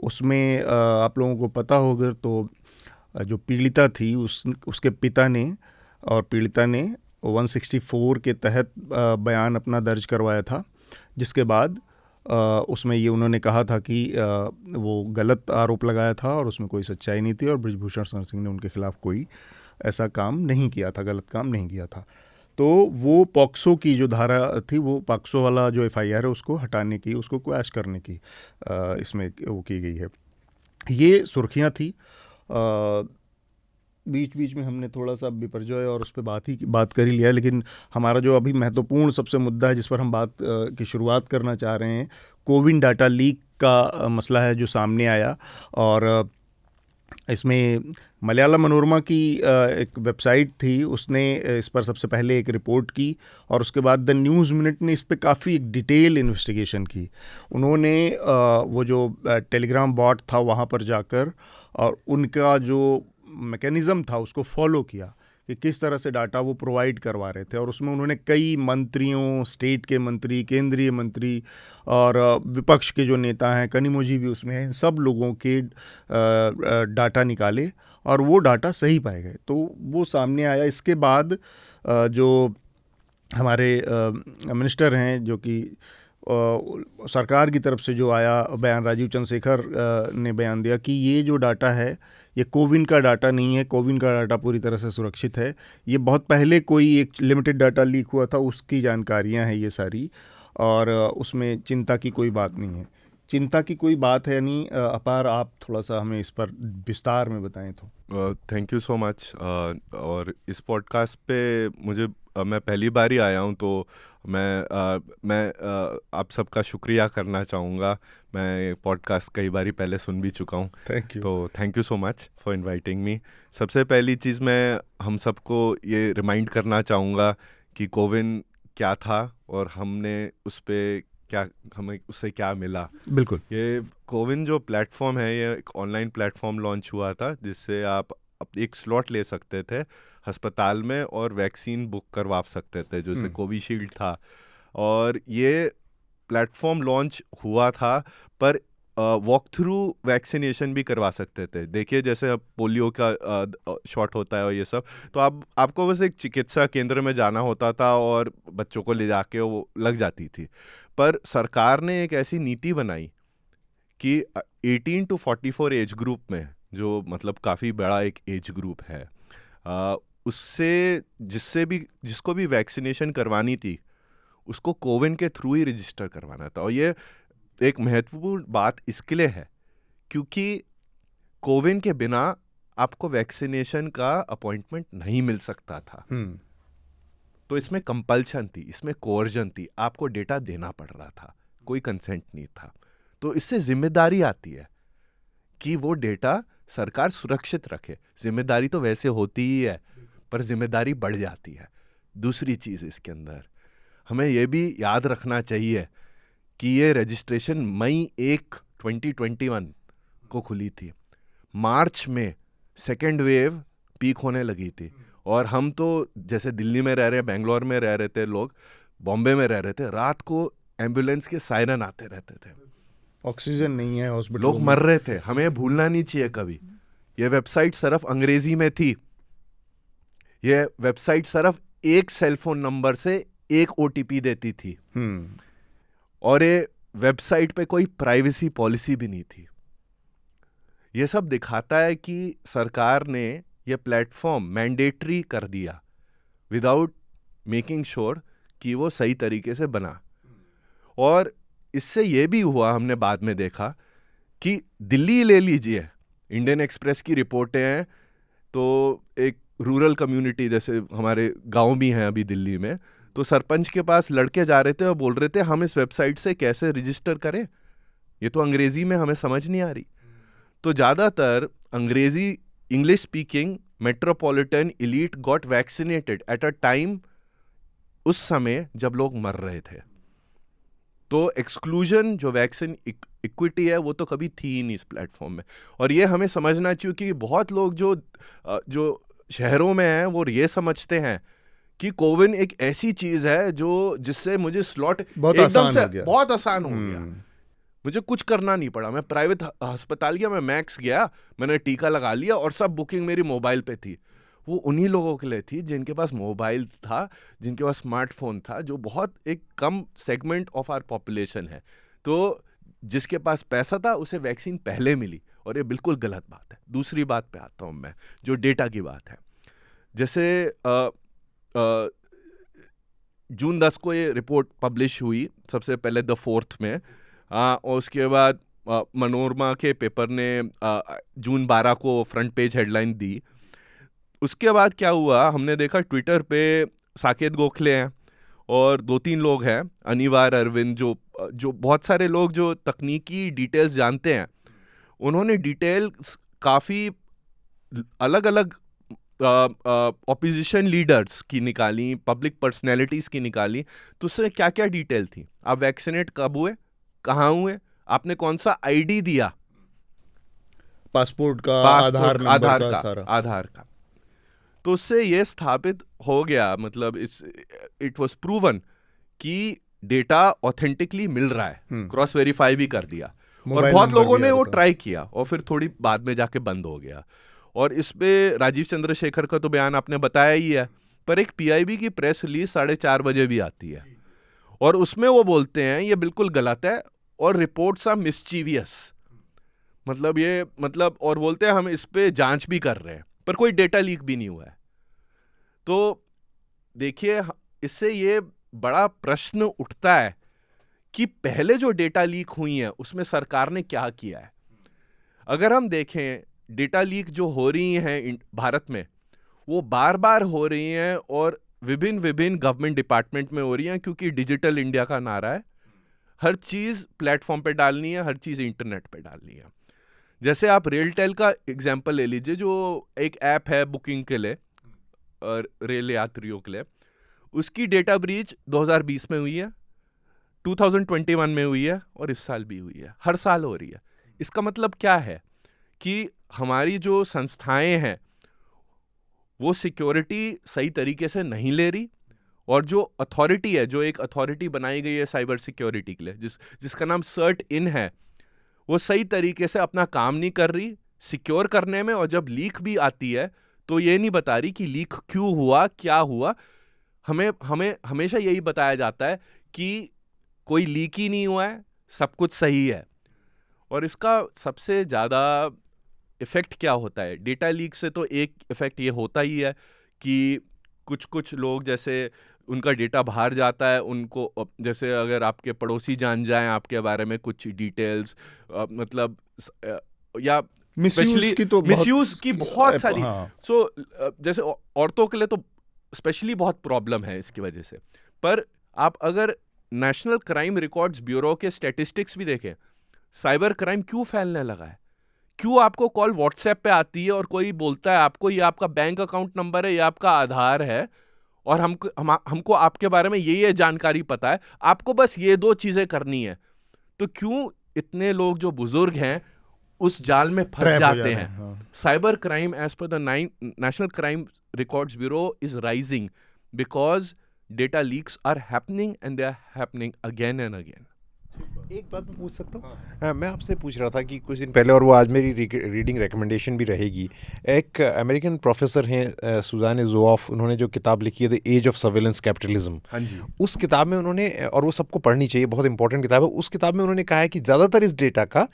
उसमें आप लोगों को पता होगा तो जो पीड़िता थी उसके पिता ने और पीड़िता ने 164 के तहत बयान अपना दर्ज करवाया था, जिसके बाद उसमें ये उन्होंने कहा था कि वो गलत आरोप लगाया था और उसमें कोई सच्चाई नहीं थी, और बृजभूषण शरण सिंह ने उनके खिलाफ कोई ऐसा काम नहीं किया था, गलत काम नहीं किया था। तो वो पॉक्सो की जो धारा थी, वो पॉक्सो वाला जो FIR है उसको हटाने की, उसको क्वैश करने की इसमें वो की गई है। ये सुर्खियाँ थी। बीच बीच में हमने थोड़ा सा बिपरजॉय और उस पर बात कर ही लिया, लेकिन हमारा जो अभी महत्वपूर्ण सबसे मुद्दा है जिस पर हम बात की शुरुआत करना चाह रहे हैं, कोविन डाटा लीक का मसला है जो सामने आया। और इसमें मलयालम मनोरमा की एक वेबसाइट थी, उसने इस पर सबसे पहले एक रिपोर्ट की और उसके बाद द न्यूज़ मिनट ने इस पर काफ़ी एक डिटेल इन्वेस्टिगेशन की। उन्होंने वो जो टेलीग्राम बॉट था वहाँ पर जाकर और उनका जो मैकेनिज़्म था उसको फॉलो किया कि किस तरह से डाटा वो प्रोवाइड करवा रहे थे, और उसमें उन्होंने कई मंत्रियों, स्टेट के मंत्री, केंद्रीय मंत्री और विपक्ष के जो नेता हैं, कनिमोझी भी उसमें हैं, इन सब लोगों के डाटा निकाले और वो डाटा सही पाए गए। तो वो सामने आया। इसके बाद जो हमारे मिनिस्टर हैं, जो कि सरकार की तरफ से जो आया बयान, राजीव चंद्रशेखर ने बयान दिया कि ये जो डाटा है ये कोविन का डाटा नहीं है, कोविन का डाटा पूरी तरह से सुरक्षित है। ये बहुत पहले कोई एक लिमिटेड डाटा लीक हुआ था, उसकी जानकारियां हैं ये सारी, और उसमें चिंता की कोई बात नहीं है। चिंता की कोई बात है नहीं। अपार, आप थोड़ा सा हमें इस पर विस्तार में बताएं तो। Thank you so much. और इस पॉडकास्ट पे मैं पहली बार ही आया हूँ, तो मैं आप सबका शुक्रिया करना चाहूँगा। मैं पॉडकास्ट कई बार पहले सुन भी चुका हूँ। Thank you. तो thank you so much for inviting me. सबसे पहली चीज़ मैं हम सबको ये रिमाइंड करना चाहूँगा कि कोविन क्या था और हमें उससे क्या मिला। बिल्कुल। ये कोविन जो प्लेटफॉर्म है, ये एक ऑनलाइन प्लेटफॉर्म लॉन्च हुआ था जिससे आप एक स्लॉट ले सकते थे अस्पताल में और वैक्सीन बुक करवा सकते थे, जैसे कोविशील्ड था। और ये प्लेटफॉर्म लॉन्च हुआ था, पर वॉक थ्रू वैक्सीनेशन भी करवा सकते थे। देखिए, जैसे अब पोलियो का शॉट होता है और ये सब, तो आपको बस एक चिकित्सा केंद्र में जाना होता था और बच्चों को ले जाके वो लग जाती थी। पर सरकार ने एक ऐसी नीति बनाई कि 18 to 44 एज ग्रुप में, जो मतलब काफ़ी बड़ा एक एज ग्रुप है, उससे जिसको भी वैक्सीनेशन करवानी थी उसको कोविन के थ्रू ही रजिस्टर करवाना था। और ये एक महत्वपूर्ण बात इसके लिए है क्योंकि कोविन के बिना आपको वैक्सीनेशन का अपॉइंटमेंट नहीं मिल सकता था। तो इसमें कंपल्शन थी, इसमें कोर्जन थी, आपको डेटा देना पड़ रहा था, कोई कंसेंट नहीं था। तो इससे जिम्मेदारी आती है कि वो डेटा सरकार सुरक्षित रखे। जिम्मेदारी तो वैसे होती ही है, पर जिम्मेदारी बढ़ जाती है। दूसरी चीज़ इसके अंदर हमें ये भी याद रखना चाहिए कि ये रजिस्ट्रेशन मई 1, 2021 को खुली थी। मार्च में सेकेंड वेव पीक होने लगी थी और हम तो जैसे दिल्ली में रह रहे हैं, बेंगलोर में रह रहे थे लोग, बॉम्बे में रह रहे थे, रात को एम्बुलेंस के सायरन आते रहते थे, ऑक्सीजन नहीं है हॉस्पिटल, लोग मर रहे थे। हमें भूलना नहीं चाहिए कभी, ये वेबसाइट सिर्फ अंग्रेजी में थी। ये वेबसाइट सिर्फ एक सेलफोन नंबर से एक OTP देती थी और ये वेबसाइट पे कोई प्राइवेसी पॉलिसी भी नहीं थी। ये सब दिखाता है कि सरकार ने ये प्लेटफॉर्म मैंडेटरी कर दिया विदाउट मेकिंग श्योर कि वो सही तरीके से बना। और इससे ये भी हुआ, हमने बाद में देखा कि दिल्ली ले लीजिए, इंडियन एक्सप्रेस की रिपोर्टें हैं, तो एक रूरल कम्युनिटी जैसे हमारे गांव भी हैं अभी दिल्ली में, तो सरपंच के पास लड़के जा रहे थे और बोल रहे थे हम इस वेबसाइट से कैसे रजिस्टर करें, ये तो अंग्रेजी में हमें समझ नहीं आ रही। तो ज़्यादातर अंग्रेजी English speaking metropolitan elite got vaccinated at a time, उस समय जब लोग मर रहे थे। तो एक्सक्लूजन जो वैक्सीन इक्विटी है वो तो कभी थी ही नहीं इस प्लेटफॉर्म में। और ये हमें समझना चाहिए कि बहुत लोग जो शहरों में हैं वो ये समझते हैं कि कोविन एक ऐसी चीज है जिससे मुझे स्लॉट एकदम से बहुत आसान हो गया, मुझे कुछ करना नहीं पड़ा। मैं प्राइवेट अस्पताल गया, मैं मैक्स गया, मैंने टीका लगा लिया और सब बुकिंग मेरी मोबाइल पे थी। वो उन्हीं लोगों के लिए थी जिनके पास मोबाइल था, जिनके पास स्मार्टफोन था, जो बहुत एक कम सेगमेंट ऑफ आवर पॉपुलेशन है। तो जिसके पास पैसा था उसे वैक्सीन पहले मिली और ये बिल्कुल गलत बात है। दूसरी बात पे आता हूँ मैं, जो डेटा की बात है। जैसे जून 10 को ये रिपोर्ट पब्लिश हुई सबसे पहले द 4th में, और उसके बाद मनोरमा के पेपर ने जून 12 को फ्रंट पेज हेडलाइन दी। उसके बाद क्या हुआ, हमने देखा ट्विटर पे साकेत गोखले हैं और 2-3 लोग हैं, अनिवार अरविंद, जो बहुत सारे लोग जो तकनीकी डिटेल्स जानते हैं, उन्होंने डिटेल्स काफ़ी अलग अलग ऑपोजिशन लीडर्स की निकाली, पब्लिक पर्सनैलिटीज़ की निकाली, तो उसमें क्या क्या डिटेल थी, आप वैक्सीनेट कब हुए, कहाँ हुए, आपने कौन सा आईडी दिया, पासपोर्ट का, आधार का। तो उससे ये स्थापित हो गया, मतलब इट वाज प्रूवन कि डेटा ऑथेंटिकली मिल रहा है, क्रॉस वेरीफाई भी कर दिया, और बहुत लोगों ने वो ट्राई किया और फिर थोड़ी बाद में जाके बंद हो गया। और इस पे राजीव चंद्रशेखर का तो बयान आपने बताया ही है, पर एक पीआईबी की प्रेस रिलीज 4:30 बजे भी आती है और उसमें वो बोलते हैं ये बिल्कुल गलत है और रिपोर्ट्स आर मिसचीवियस, मतलब और बोलते हैं हम इस पे जांच भी कर रहे हैं, पर कोई डेटा लीक भी नहीं हुआ है। तो देखिए, इससे ये बड़ा प्रश्न उठता है कि पहले जो डेटा लीक हुई है उसमें सरकार ने क्या किया है। अगर हम देखें, डेटा लीक जो हो रही हैं भारत में, वो बार बार हो रही हैं और विभिन्न गवर्नमेंट डिपार्टमेंट में हो रही हैं, क्योंकि डिजिटल इंडिया का नारा है, हर चीज़ प्लेटफॉर्म पे डालनी है, हर चीज़ इंटरनेट पे डालनी है। जैसे आप रेलटेल का एग्जांपल ले लीजिए, जो एक ऐप है बुकिंग के लिए और रेल यात्रियों के लिए, उसकी डेटा ब्रीच 2020 में हुई है, 2021 में हुई है और इस साल भी हुई है, हर साल हो रही है। इसका मतलब क्या है कि हमारी जो संस्थाएं हैं वो सिक्योरिटी सही तरीके से नहीं ले रही, और जो अथॉरिटी है, जो एक अथॉरिटी बनाई गई है साइबर सिक्योरिटी के लिए, जिसका नाम सर्ट इन है, वो सही तरीके से अपना काम नहीं कर रही सिक्योर करने में, और जब लीक भी आती है तो ये नहीं बता रही कि लीक क्यों हुआ, क्या हुआ। हमें हमेशा यही बताया जाता है कि कोई लीक ही नहीं हुआ है, सब कुछ सही है। और इसका सबसे ज़्यादा इफ़ेक्ट क्या होता है डेटा लीक से? तो एक इफ़ेक्ट ये होता ही है कि कुछ लोग, जैसे उनका डेटा बाहर जाता है, उनको जैसे अगर आपके पड़ोसी जान जाएं आपके बारे में कुछ डिटेल्स, मतलब या मिसयूज की बहुत सारी, जैसे औरतों के लिए तो स्पेशली बहुत प्रॉब्लम है इसकी वजह से। पर आप अगर नेशनल क्राइम रिकॉर्ड्स ब्यूरो के स्टैटिस्टिक्स भी देखें, साइबर क्राइम क्यों फैलने लगा है, क्यों आपको कॉल व्हाट्सएप पे आती है और कोई बोलता है आपको ये आपका बैंक अकाउंट नंबर है, ये आपका आधार है, और हमको आपके बारे में ये जानकारी पता है, आपको बस ये 2 चीजें करनी है। तो क्यों इतने लोग जो बुजुर्ग हैं उस जाल में फंस जाते हैं? Cyber crime as per the National Crime Records Bureau is rising because data leaks are happening and they are happening again and again. एक बात मैं पूछ सकता हूँ? मैं आपसे पूछ रहा था कि कुछ दिन पहले, और वो आज मेरी रीडिंग रिकमेंडेशन भी रहेगी, एक अमेरिकन प्रोफेसर हैं सुजान ज़ोऑफ, उन्होंने जो किताब लिखी है the age of surveillance capitalism, उस किताब में उन्होंने, और वो सबको पढ़नी चाहिए, बहुत इंपॉर्टेंट किताब है, उस किताब में उन्होंने कहा है कि ज़्यादातर इस डेटा का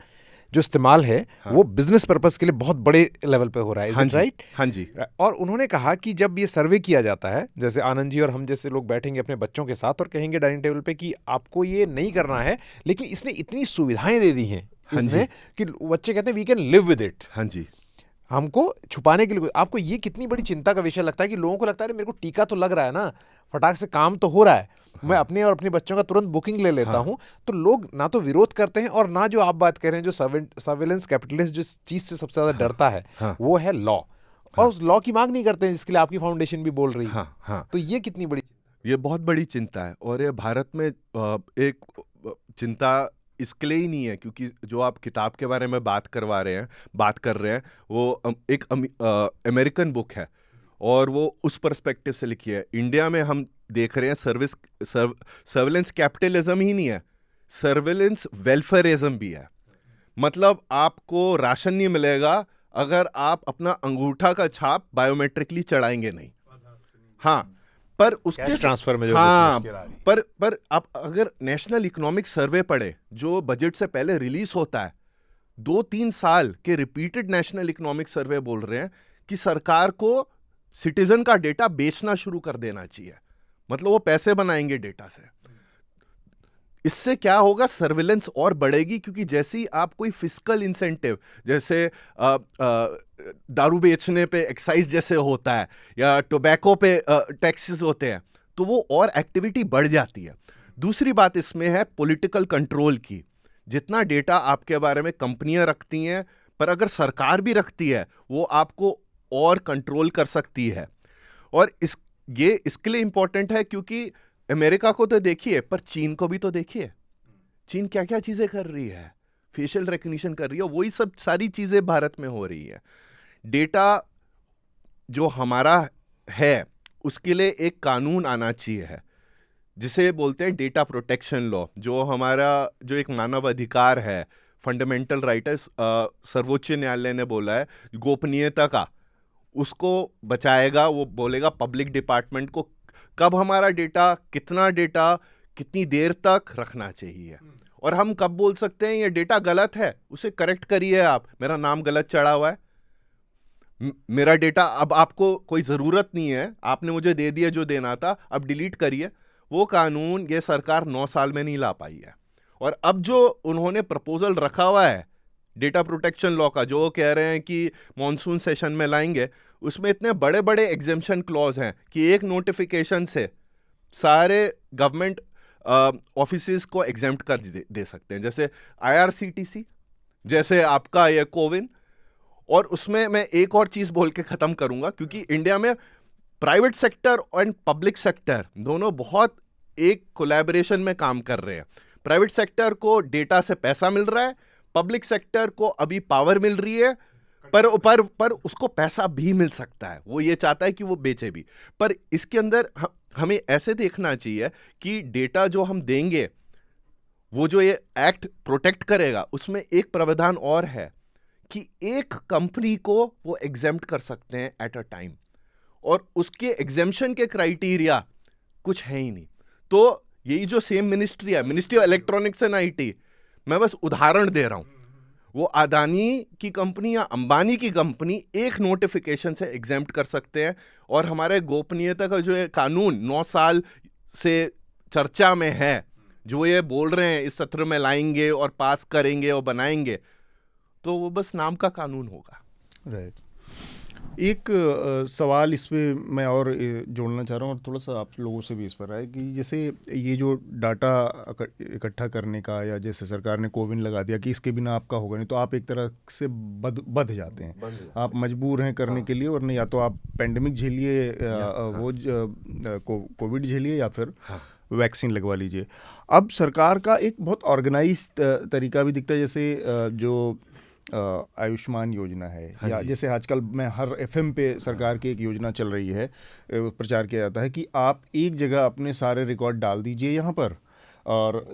जो इस्तेमाल है वो बिजनेस पर्पस के लिए बहुत बड़े लेवल पे हो रहा है, राइट? हाँ जी। और उन्होंने कहा कि जब ये सर्वे किया जाता है, जैसे आनंद जी और हम जैसे लोग बैठेंगे अपने बच्चों के साथ और कहेंगे डाइनिंग टेबल पे कि आपको ये नहीं करना है, लेकिन इसने इतनी सुविधाएं दे दी हैं इसमें कि बच्चे कहते हैं we can live with it. हाँ जी। हमको छुपाने के लिए, आपको ये कितनी बड़ी चिंता का विषय लगता है कि लोगों को लगता है मेरे को टीका तो लग रहा है ना, फटाक से काम तो हो रहा है, मैं अपने और अपने बच्चों का तुरंत बुकिंग ले लेता हूं, तो लोग ना तो विरोध करते हैं, और ना जो आप बात कर रहे हैं, जो सर्वेलेंस कैपिटलिस्ट जिस चीज से सबसे ज्यादा डरता है वो है लॉ, और उस लॉ की मांग नहीं करते हैं जिसके लिए आपकी फाउंडेशन भी बोल रही है। तो ये कितनी बड़ी, ये बहुत बड़ी चिंता है, और ये भारत में एक चिंता इसके लिए ही नहीं है क्योंकि जो आप किताब के बारे में बात कर रहे हैं वो एक अमेरिकन बुक है, और वो उस पर्सपेक्टिव से लिखी है। इंडिया में हम देख रहे हैं सर्वेलेंस कैपिटलिज्म ही नहीं है, सर्वेलेंस वेलफेयरिज्म भी है। मतलब आपको राशन नहीं मिलेगा अगर आप अपना अंगूठा का छाप बायोमेट्रिकली चढ़ाएंगे नहीं। हाँ, पर उसके ट्रांसफर में जो पर आप अगर नेशनल इकोनॉमिक सर्वे पढ़े जो बजट से पहले रिलीज होता है, 2-3 साल के रिपीटेड नेशनल इकोनॉमिक सर्वे बोल रहे हैं कि सरकार को सिटीजन का डेटा बेचना शुरू कर देना चाहिए, मतलब वो पैसे बनाएंगे डेटा से। इससे क्या होगा, सर्विलेंस और बढ़ेगी, क्योंकि जैसे ही आप कोई फिस्कल इंसेंटिव, जैसे दारू बेचने पे एक्साइज जैसे होता है या टोबैको पे टैक्सेस होते हैं, तो वो और एक्टिविटी बढ़ जाती है। दूसरी बात इसमें है पॉलिटिकल कंट्रोल की। जितना डेटा आपके बारे में कंपनियां रखती हैं, पर अगर सरकार भी रखती है, वो आपको और कंट्रोल कर सकती है। और ये इसके लिए इम्पोर्टेंट है क्योंकि अमेरिका को तो देखिए, पर चीन को भी तो देखिए। चीन क्या क्या चीज़ें कर रही है, फेशियल रिकग्निशन कर रही है, वही सब सारी चीज़ें भारत में हो रही है। डेटा जो हमारा है उसके लिए एक कानून आना चाहिए है, जिसे बोलते हैं डेटा प्रोटेक्शन लॉ, जो हमारा जो एक मानव अधिकार है, फंडामेंटल राइट है, सर्वोच्च न्यायालय ने बोला है गोपनीयता का, उसको बचाएगा। वो बोलेगा पब्लिक डिपार्टमेंट को कब हमारा डेटा, कितनी देर तक रखना चाहिए। और हम कब बोल सकते हैं ये डेटा गलत है, उसे करेक्ट करिए आप, मेरा नाम गलत चढ़ा हुआ है, मेरा डेटा अब आपको कोई ज़रूरत नहीं है, आपने मुझे दे दिया जो देना था, अब डिलीट करिए। वो कानून ये सरकार 9 साल में नहीं ला पाई है। और अब जो उन्होंने प्रपोजल रखा हुआ है डेटा प्रोटेक्शन लॉ का, जो कह रहे हैं कि मॉनसून सेशन में लाएंगे, उसमें इतने बड़े बड़े एग्जेम्पशन क्लॉज हैं कि एक नोटिफिकेशन से सारे गवर्नमेंट ऑफिसेज को एग्जेम्प्ट कर दे सकते हैं, जैसे IRCTC, जैसे आपका ये कोविन। और उसमें मैं एक और चीज़ बोल के ख़त्म करूंगा, क्योंकि इंडिया में private sector and public sector दोनों बहुत एक कोलैबोरेशन में काम कर रहे हैं। प्राइवेट सेक्टर को डेटा से पैसा मिल रहा है, पब्लिक सेक्टर को अभी पावर मिल रही है, पर उसको पैसा भी मिल सकता है, वो ये चाहता है कि वो बेचे भी। पर इसके अंदर हमें ऐसे देखना चाहिए कि डेटा जो हम देंगे, वो जो ये एक्ट प्रोटेक्ट करेगा, उसमें एक प्रावधान और है कि एक कंपनी को वो एग्जेम्प्ट कर सकते हैं एट अ टाइम, और उसके एग्जेम्पशन के क्राइटेरिया कुछ है ही नहीं। तो यही जो सेम मिनिस्ट्री है, ministry of electronics and IT, मैं बस उदाहरण दे रहा हूं, वो अदानी की कंपनी या अंबानी की कंपनी एक नोटिफिकेशन से एग्जेम्प्ट कर सकते हैं। और हमारे गोपनीयता का जो कानून 9 साल से चर्चा में है, जो ये बोल रहे हैं इस सत्र में लाएंगे और पास करेंगे और बनाएंगे, तो वो बस नाम का कानून होगा। राइट। एक सवाल इस पे मैं और जोड़ना चाह रहा हूँ, और थोड़ा सा आप लोगों से भी इस पर आए कि जैसे ये जो डाटा इकट्ठा करने का, या जैसे सरकार ने कोविन लगा दिया कि इसके बिना आपका होगा नहीं, तो आप एक तरह से बध जाते हैं, आप मजबूर हैं करने के लिए, और नहीं या तो आप पेंडेमिक झेलिए, वो कोविड झेलिए, या फिर वैक्सीन लगवा लीजिए। अब सरकार का एक बहुत ऑर्गेनाइज तरीका भी दिखता है, जैसे जो आयुष्मान योजना है, या जैसे आजकल मैं हर FM पे सरकार की एक योजना चल रही है, प्रचार किया जाता है कि आप एक जगह अपने सारे रिकॉर्ड डाल दीजिए यहाँ पर, और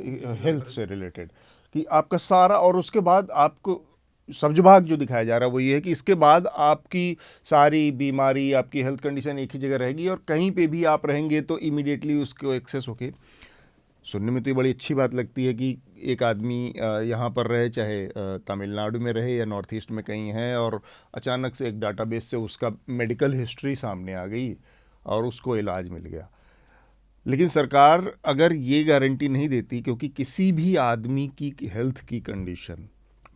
हेल्थ से रिलेटेड कि आपका सारा, और उसके बाद आपको सब्जभाग जो दिखाया जा रहा है वो ये है कि इसके बाद आपकी सारी बीमारी, आपकी हेल्थ कंडीशन एक ही जगह रहेगी, और कहीं पे भी आप रहेंगे तो इमीडिएटली उसको एक्सेस होके। सुनने में तो ये बड़ी अच्छी बात लगती है कि एक आदमी यहाँ पर रहे, चाहे तमिलनाडु में रहे या नॉर्थ ईस्ट में कहीं है, और अचानक से एक डाटाबेस से उसका मेडिकल हिस्ट्री सामने आ गई और उसको इलाज मिल गया। लेकिन सरकार अगर ये गारंटी नहीं देती, क्योंकि किसी भी आदमी की हेल्थ की कंडीशन,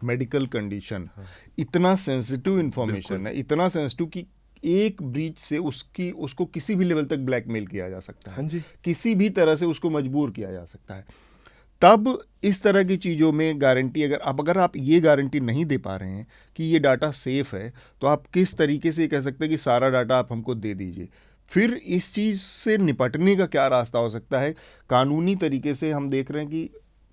मेडिकल कंडीशन इतना सेंसिटिव इन्फॉर्मेशन है, इतना सेंसिटिव कि एक ब्रीच से उसको किसी भी लेवल तक ब्लैकमेल किया जा सकता है, किसी भी तरह से उसको मजबूर किया जा सकता है। तब इस तरह की चीज़ों में गारंटी, अगर आप ये गारंटी नहीं दे पा रहे हैं कि ये डाटा सेफ है, तो आप किस तरीके से कह सकते हैं कि सारा डाटा आप हमको दे दीजिए? फिर इस चीज़ से निपटने का क्या रास्ता हो सकता है कानूनी तरीके से? हम देख रहे हैं कि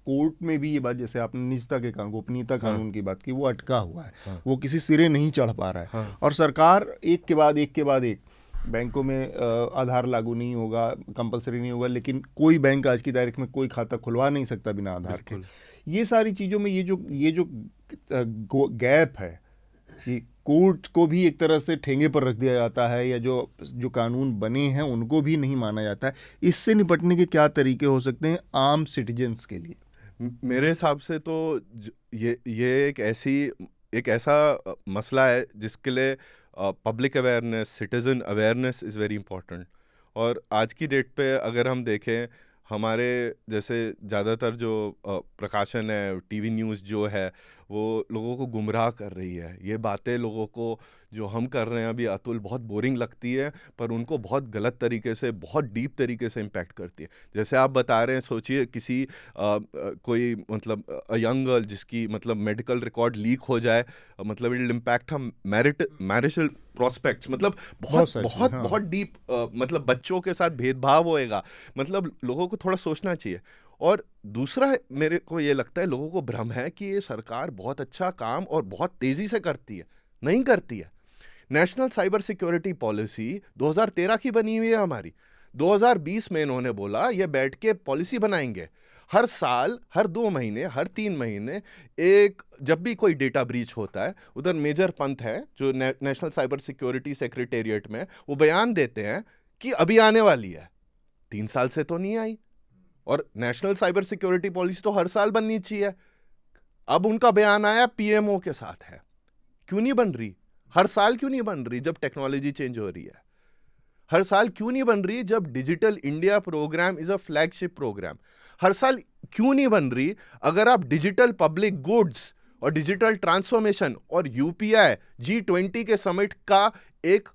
कोर्ट में भी ये बात, जैसे आपने निजता के कानून, गोपनीयता कानून की बात की, वो अटका हुआ है, वो किसी सिरे नहीं चढ़ पा रहा है। और सरकार एक के बाद एक बैंकों में आधार लागू नहीं होगा, कंपलसरी नहीं होगा, लेकिन कोई बैंक आज की तारीख में कोई खाता खुलवा नहीं सकता बिना आधार के। ये सारी चीज़ों में ये जो गैप है कि कोर्ट को भी एक तरह से ठेंगे पर रख दिया जाता है, या जो कानून बने हैं उनको भी नहीं माना जाता है, इससे निपटने के क्या तरीके हो सकते हैं आम सिटीजन्स के लिए? मेरे हिसाब से तो ये एक ऐसा मसला है जिसके लिए public awareness, citizen awareness is very important. और आज की डेट पे अगर हम देखें, हमारे जैसे ज़्यादातर जो प्रकाशन है, TV न्यूज़ जो है, वो लोगों को गुमराह कर रही है। ये बातें लोगों को जो हम कर रहे हैं अभी अतुल बहुत बोरिंग लगती है, पर उनको बहुत गलत तरीके से, बहुत डीप तरीके से इम्पैक्ट करती है। जैसे आप बता रहे हैं, सोचिए किसी कोई मतलब यंग गर्ल जिसकी मतलब मेडिकल रिकॉर्ड लीक हो जाए, मतलब इट विल इम्पैक्ट हम मैरिटल प्रोस्पेक्ट्स, मतलब बहुत डीप, मतलब बच्चों के साथ भेदभाव होएगा। मतलब लोगों को थोड़ा सोचना चाहिए। और दूसरा मेरे को ये लगता है, लोगों को भ्रम है कि ये सरकार बहुत अच्छा काम और बहुत तेजी से करती है। नहीं करती है। नेशनल साइबर सिक्योरिटी पॉलिसी 2013 की बनी हुई है हमारी। 2020 में इन्होंने बोला ये बैठ के पॉलिसी बनाएंगे, हर साल, हर 2 महीने, हर 3 महीने एक, जब भी कोई डेटा ब्रीच होता है, उधर मेजर पंथ है जो नेशनल साइबर सिक्योरिटी सेक्रेटेरिएट में, वो बयान देते हैं कि अभी आने वाली है। 3 साल से तो नहीं आई, और नेशनल साइबर सिक्योरिटी पॉलिसी तो हर साल बननी चाहिए। अब उनका बयान आया पीएमओ के साथ है, क्यों नहीं बन रही? हर साल क्यों नहीं बन रही जब टेक्नोलॉजी चेंज हो रही है? हर साल क्यों नहीं बन रही जब digital India programme is a flagship programme? हर साल क्यों नहीं बन रही अगर आप डिजिटल पब्लिक गुड्स और डिजिटल ट्रांसफॉर्मेशन और यूपीआई G20 के समिट का एक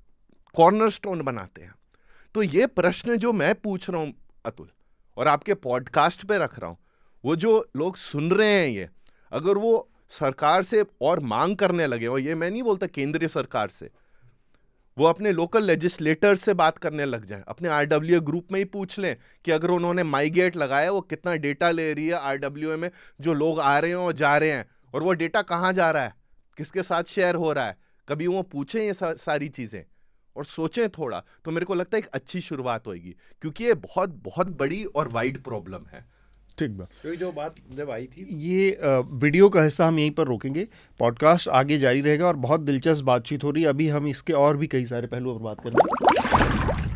कॉर्नरस्टोन बनाते हैं? तो ये प्रश्न जो मैं पूछ रहा हूं अतुल, और आपके पॉडकास्ट पे रख रहा हूं, वो जो लोग सुन रहे हैं, ये अगर वो सरकार से और मांग करने लगे, और ये मैं नहीं बोलता केंद्रीय सरकार से, वो अपने लोकल लेजिस्लेटर से बात करने लग जाए, अपने RWA ग्रुप में ही पूछ लें कि अगर उन्होंने माईगेट लगाया, वो कितना डेटा ले रही है RWA में, जो लोग आ रहे हैं और जा रहे हैं, और वो डेटा कहाँ जा रहा है, किसके साथ शेयर हो रहा है। कभी वो पूछें ये सारी चीज़ें और सोचें थोड़ा, तो मेरे को लगता है एक अच्छी शुरुआत होगी, क्योंकि ये बहुत बहुत बड़ी और वाइड प्रॉब्लम है। ठीक बा, तो जो बात जब आई थी, ये वीडियो का हिस्सा हम यहीं पर रोकेंगे। पॉडकास्ट आगे जारी रहेगा और बहुत दिलचस्प बातचीत हो रही है। अभी हम इसके और भी कई सारे पहलुओं पर बात करेंगे।